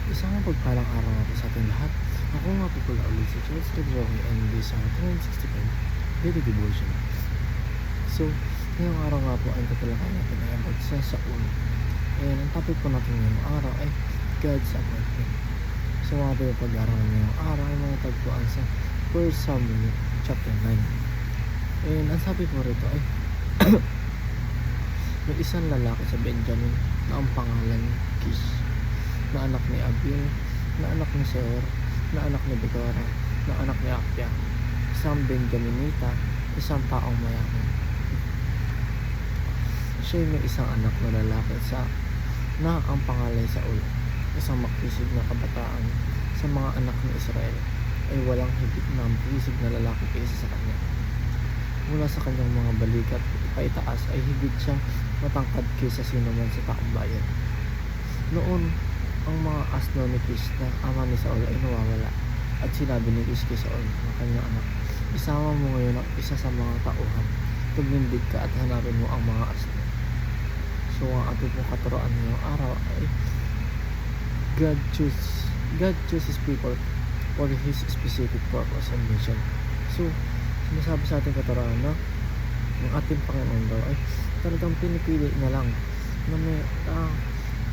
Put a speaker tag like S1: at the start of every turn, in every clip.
S1: Isang mapagpalang araw nga po sa ating lahat. Ako nga po pala ulit si Charles Redroque and this ang 365 Daily Devotional. So, ngayong araw nga po ay tatalakay natin ay about sa Saul. And ang topic po natin ngayong araw ay God's appointment. So, mga po yung pag-aaral ngayong araw ay mga tagpuan sa 1 Samuel chapter 9. And ang sabi po rito ay may isang lalaki sa Benjamin na ang pangalan Kish, na anak ni Abiel, na anak ni Seor, na anak ni Bedora, na anak ni Apia, isang Benjaminita, isang taong mayaman. Siya may isang anak na lalaki na ang pangalan Saul, isang makisig na kabataan sa mga anak ni Israel, ay walang higit na makisig na lalaki kaysa sa kanya. Mula sa kanyang mga balikat paitaas ay higit siyang matangkad kaysa sino man sa taong bayan. Noon, ang mga asno ni Kish na ama ni Saul ay nawawala, at sinabi ni Kish kay Saul na kanyang anak, isama mo ngayon ang isa sa mga tauhan, tugnindig ka at hanapin mo ang mga asno. So ang ating pong katuroan ngayong araw ay God chooses people for His specific purpose and mission. So sinasabi sa ating katuroan na ang ating Panginoon daw ay talagang pinipili na lang na may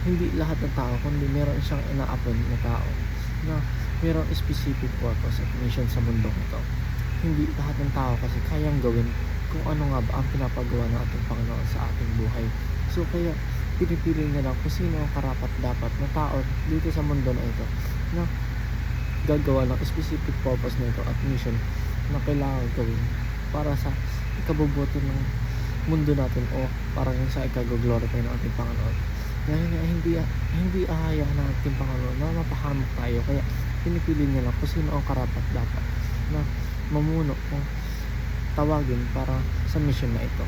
S1: hindi lahat ng tao, kundi meron siyang ina-appoint na tao na merong specific purpose at mission sa mundong ito. Hindi lahat ng tao kasi kayang gawin kung ano nga ba ang pinapagawa ng ating Panginoon sa ating buhay. So kaya pinipili niya lang kung sino ang karapat dapat na tao dito sa mundo na ito na gagawa ng specific purpose na ito at mission na kailangan gawin para sa ikabubuti ng mundo natin o para sa ikag-glorify ng ating Panginoon. Dahil nga hindi ahaya ng ating Panginoon na mapahamak tayo, kaya pinipili niya lang kung sino ang karapat dapat na mamuno o tawagin para sa mission na ito.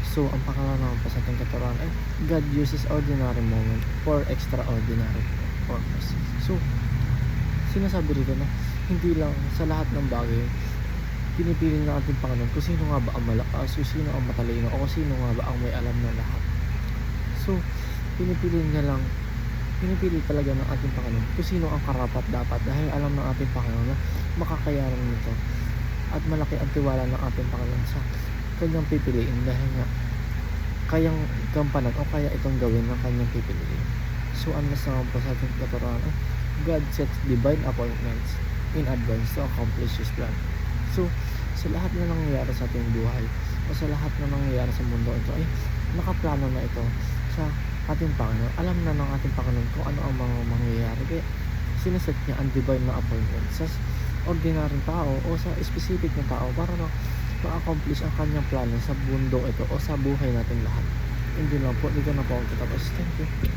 S1: So ang pangalan naman pa sa ating katuruan ay God uses ordinary moment for extraordinary purpose. So sinasabi rito na hindi lang sa lahat ng bagay pinipili ng ating Panginoon kung sino nga ba ang malakas, kung sino ang matalino, o kung sino nga ba ang may alam na lahat. So pinipili talaga ng ating Panginoon kung sino ang karapat dapat, dahil alam ng ating Panginoon na makakayanan nito at malaki ang tiwala ng ating Panginoon sa kanyang pipiliin, dahil nga kayang gampanan o kaya itong gawin ng kanyang pipiliin. So unless naman po sa ating katuruan, God sets divine appointments in advance to accomplish His plan. So sa lahat na nangyayari sa ating buhay o sa lahat na nangyayari sa mundo ito ay nakaplano na ito sa ating Panginoon. Alam na ng ating Panginoon kung ano ang mga mangyayari, kaya sineset niya ang divine na appointment sa ordinaryong tao o sa specific na tao para ma-accomplish ang kanyang plano sa mundo ito o sa buhay natin lahat. Hindi lang po, dito na po ang tatapos. Thank you.